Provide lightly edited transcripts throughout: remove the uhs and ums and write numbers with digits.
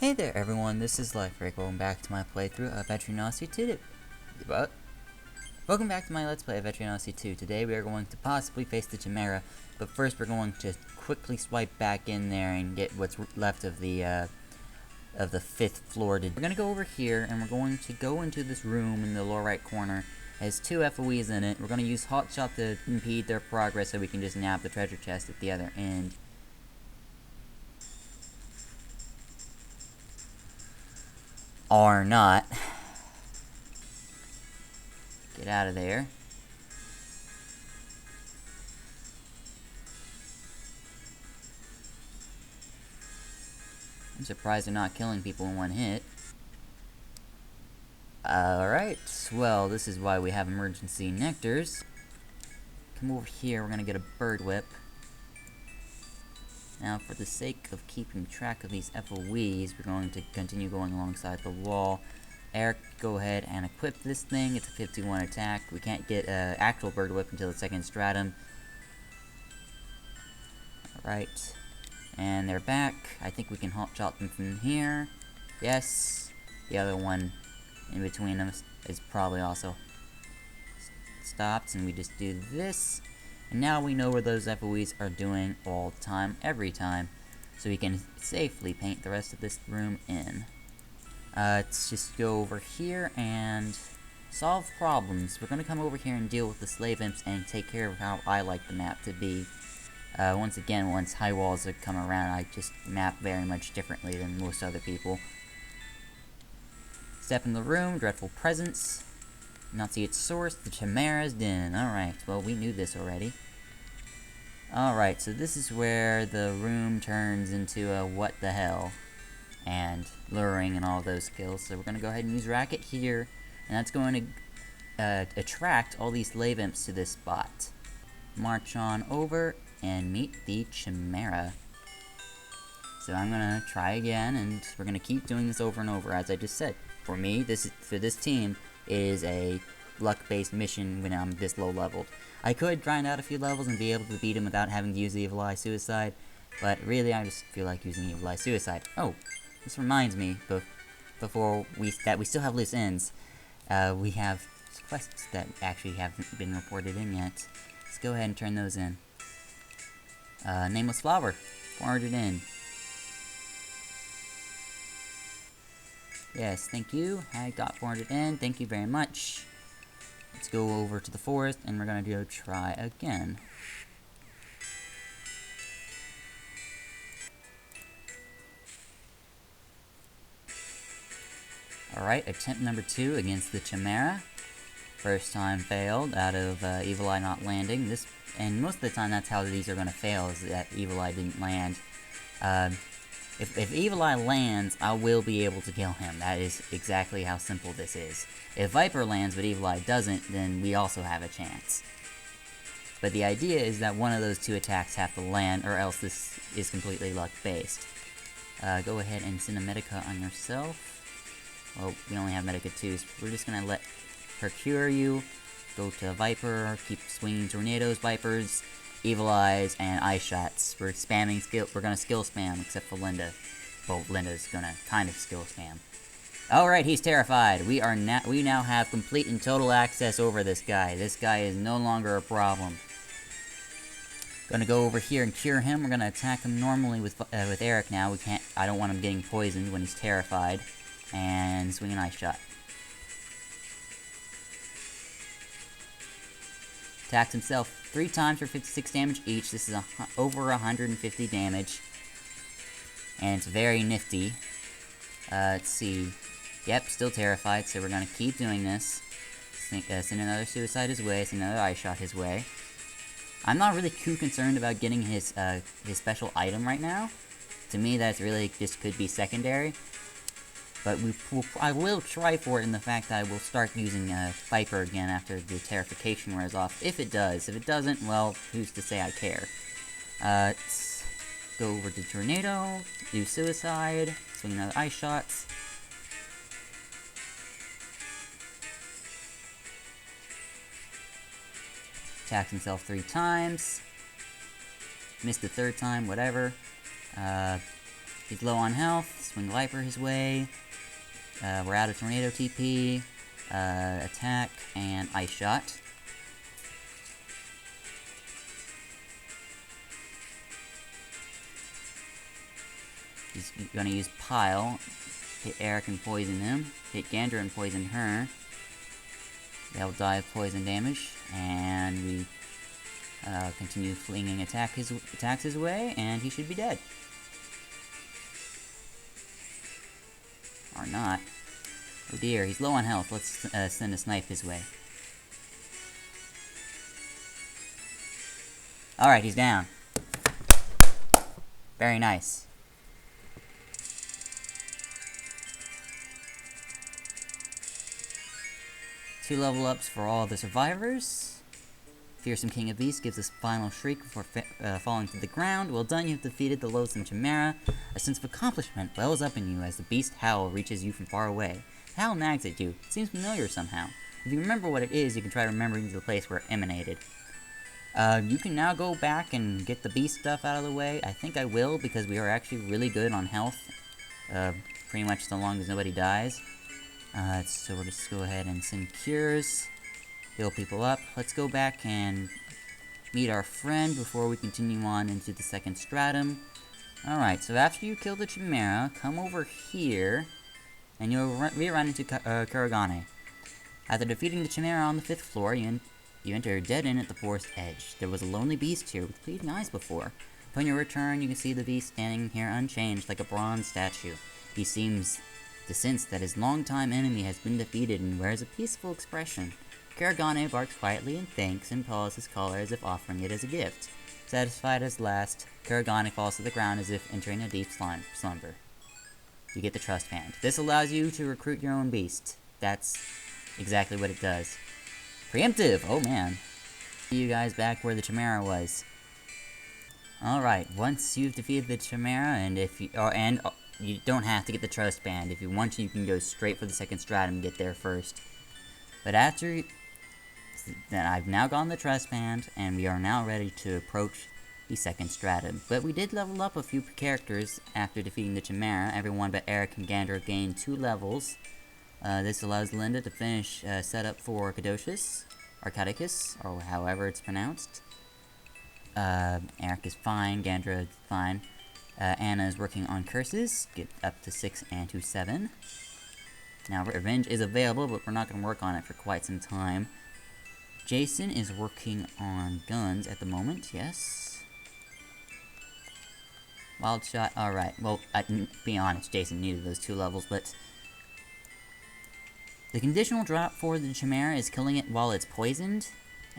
Hey there everyone, this is LifeBreak. Welcome back to my playthrough of Etrian Odyssey 2. What? Welcome back to my Let's Play of Etrian Odyssey 2. Today we are going to possibly face the Chimera, but first we're going to quickly swipe back in there and get what's left of the 5th floor. We're going to go over here and we're going to go into this room in the lower right corner. It has 2 FOEs in it. We're going to use Hotshot to impede their progress so we can just nab the treasure chest at the other end. Or not. Get out of there. I'm surprised they're not killing people in one hit. Alright, well, this is why we have emergency nectars. Come over here, we're gonna get a bird whip. Now, for the sake of keeping track of these FOEs, we're going to continue going alongside the wall. Eric, go ahead and equip this thing. It's a 51 attack. We can't get an actual bird whip until the 2nd stratum. Alright. And they're back. I think we can hotshot them from here. Yes. The other one in between them is probably also stopped. And we just do this. And now we know where those FOEs are doing all the time, every time. So we can safely paint the rest of this room in. Let's just go over here and solve problems. We're going to come over here and deal with the slave imps and take care of how I like the map to be. Once again, once high walls have come around, I just map very much differently than most other people. Step in the room, dreadful presence. Not see its source, the Chimera's den. Alright, well, we knew this already. Alright, so this is where the room turns into a what the hell. And luring and all those skills. So we're going to go ahead and use Racket here. And that's going to attract all these slave imps to this spot. March on over and meet the Chimera. So I'm gonna try again, and we're gonna keep doing this over and over, as I just said. For me, for this team, is a luck-based mission when I'm this low-leveled. I could grind out a few levels and be able to beat him without having to use the Evil Eye Suicide, but really I just feel like using Evil Eye Suicide. Oh, this reminds me, before we still have loose ends, we have quests that actually haven't been reported in yet. Let's go ahead and turn those in. Nameless Flower, 400 in. Yes, thank you. I got 400 in. Thank you very much. Let's go over to the forest, and we're gonna go try again. Alright, attempt number 2 against the Chimera. First time failed out of Evil Eye not landing. And most of the time that's how these are gonna fail, is that Evil Eye didn't land. If Evil Eye lands, I will be able to kill him. That is exactly how simple this is. If Viper lands but Evil Eye doesn't, then we also have a chance. But the idea is that one of those 2 attacks have to land, or else this is completely luck-based. Go ahead and send a Medica on yourself. Well, we only have Medica 2s. We're just gonna let her cure you. Go to Viper, keep swinging tornadoes, Vipers, Evil Eyes, and Ice Shots. We're spamming we're gonna skill spam, except for Linda. Well, Linda's gonna kind of skill spam. Alright, he's terrified. We now have complete and total access over this guy. This guy is no longer a problem. Gonna go over here and cure him. We're gonna attack him normally with Eric now. I don't want him getting poisoned when he's terrified. And swing an Ice Shot. Attacks himself 3 times for 56 damage each. This is over 150 damage. And it's very nifty. Let's see. Yep, still terrified, so we're gonna keep doing this. Send another suicide his way, send another Ice Shot his way. I'm not really too concerned about getting his special item right now. To me, that's really just could be secondary. But I will try for it in the fact that I will start using Viper again after the terrification wears off. If it does. If it doesn't, well, who's to say I care? Let's go over to Tornado, do Suicide, swing another Ice Shot. Attacks himself 3 times. Missed the 3rd time, whatever. He's low on health. Swing Viper his way. We're out of Tornado TP. Attack and Ice Shot. He's gonna use Pile. Hit Eric and poison him. Hit Gander and poison her. They'll die of poison damage. And we continue flinging attacks his way, and he should be dead. Or not. Oh dear, he's low on health. Let's send a snipe his way. Alright, he's down. Very nice. Two level ups for all the survivors. Fearsome King of Beasts gives us final shriek before falling to the ground. Well done, you have defeated the loathsome Chimera. A sense of accomplishment wells up in you as the beast howl reaches you from far away. The howl nags at you. It seems familiar somehow. If you remember what it is, you can try remembering the place where it emanated. You can now go back and get the beast stuff out of the way. I think I will, because we are actually really good on health. Pretty much so long as nobody dies. So we'll just go ahead and send cures. Heal people up. Let's go back and meet our friend before we continue on into the second stratum. Alright, so after you kill the Chimera, come over here, and you'll rerun into Kuragane. After defeating the Chimera on the 5th floor, you enter a dead end at the forest edge. There was a lonely beast here with pleading eyes before. Upon your return, you can see the beast standing here unchanged like a bronze statue. He seems to sense that his longtime enemy has been defeated and wears a peaceful expression. Kuragane barks quietly in thanks and paws his collar as if offering it as a gift. Satisfied at last, Kuragane falls to the ground as if entering a deep slumber. You get the Trust Band. This allows you to recruit your own beast. That's exactly what it does. Preemptive! Oh man. See you guys back where the Chimera was. Alright, once you've defeated the Chimera, and if you... you don't have to get the Trust Band. If you want to, you can go straight for the second stratum and get there first. But after... then I've now gotten the Trust Band, and we are now ready to approach the second stratum. But we did level up a few characters after defeating the Chimera. Everyone but Eric and Gander gained 2 levels. This allows Linda to finish setup for Caduceus, or Caduceus, or however it's pronounced. Eric is fine, Gandra is fine. Anna is working on curses, get up to 6 and to 7. Now, Revenge is available, but we're not going to work on it for quite some time. Jason is working on guns at the moment, yes. Wild Shot, alright. Well, be honest, Jason needed those 2 levels, but... the conditional drop for the Chimera is killing it while it's poisoned,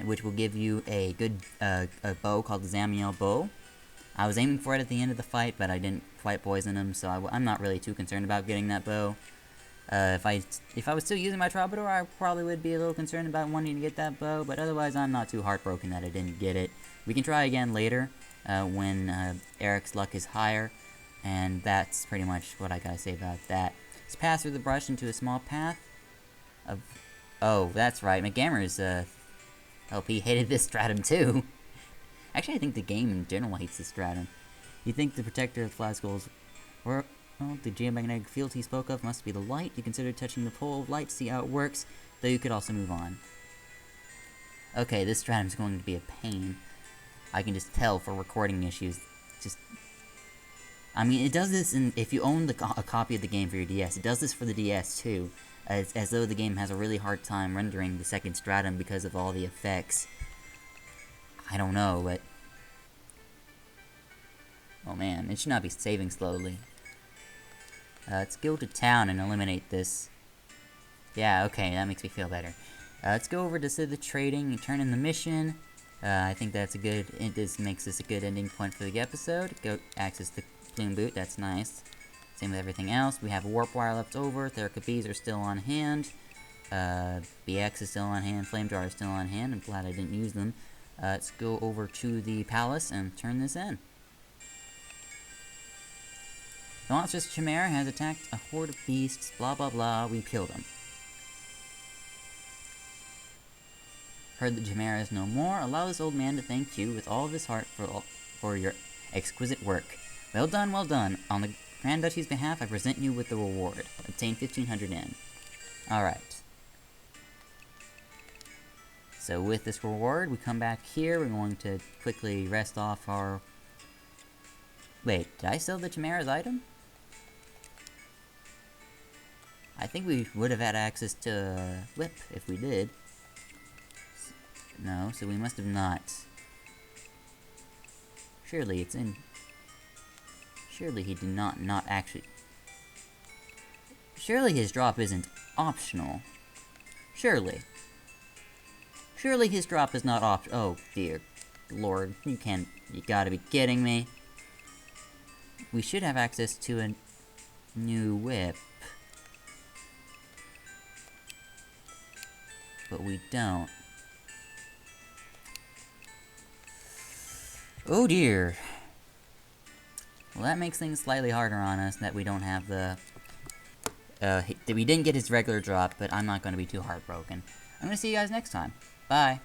which will give you a good a bow called the Zamiel bow. I was aiming for it at the end of the fight, but I didn't quite poison him, so I'm not really too concerned about getting that bow. If I was still using my Troubadour, I probably would be a little concerned about wanting to get that bow, but otherwise I'm not too heartbroken that I didn't get it. We can try again later, when Eric's luck is higher, and that's pretty much what I gotta say about that. Let's pass through the brush into a small path of... oh, that's right, McGammer's, LP hated this stratum too. Actually, I think the game in general hates this stratum. You think the protector of flat skulls, or... well, the Geo-Magnetic Field he spoke of must be the light. You consider touching the pole of light to see how it works, though you could also move on. Okay, this stratum's going to be a pain. I can just tell for recording issues. Just... I mean, it does this in... if you own a copy of the game for your DS, it does this for the DS too. As though the game has a really hard time rendering the second stratum because of all the effects. I don't know, but... oh man, it should not be saving slowly. Let's go to town and eliminate this. Yeah, okay, that makes me feel better. Let's go over to the trading and turn in the mission. I think that's a good... this makes this a good ending point for the episode. Go access the plume boot, that's nice. Same with everything else. We have a warp wire left over. Theracopes are still on hand. BX is still on hand. Flame jar is still on hand. I'm glad I didn't use them. Let's go over to the palace and turn this in. The monstrous Chimera has attacked a horde of beasts, blah blah blah, we killed him. Heard the Chimera is no more. Allow this old man to thank you with all of his heart for your exquisite work. Well done, Grand Duchy's behalf, I present you with the reward. Obtain 1500 N. Alright. So with this reward, we come back here, we're going to quickly rest off our... Wait, did I sell the Chimera's item? I think we would have had access to a whip if we did. No, so we must have not. Surely it's in... Surely he did not actually... Surely his drop isn't optional. Surely. Surely his drop is not oh, dear lord. You gotta be kidding me. We should have access to a new whip. But we don't. Oh dear. Well, that makes things slightly harder on us that we don't have the... that we didn't get his regular drop, but I'm not going to be too heartbroken. I'm going to see you guys next time. Bye.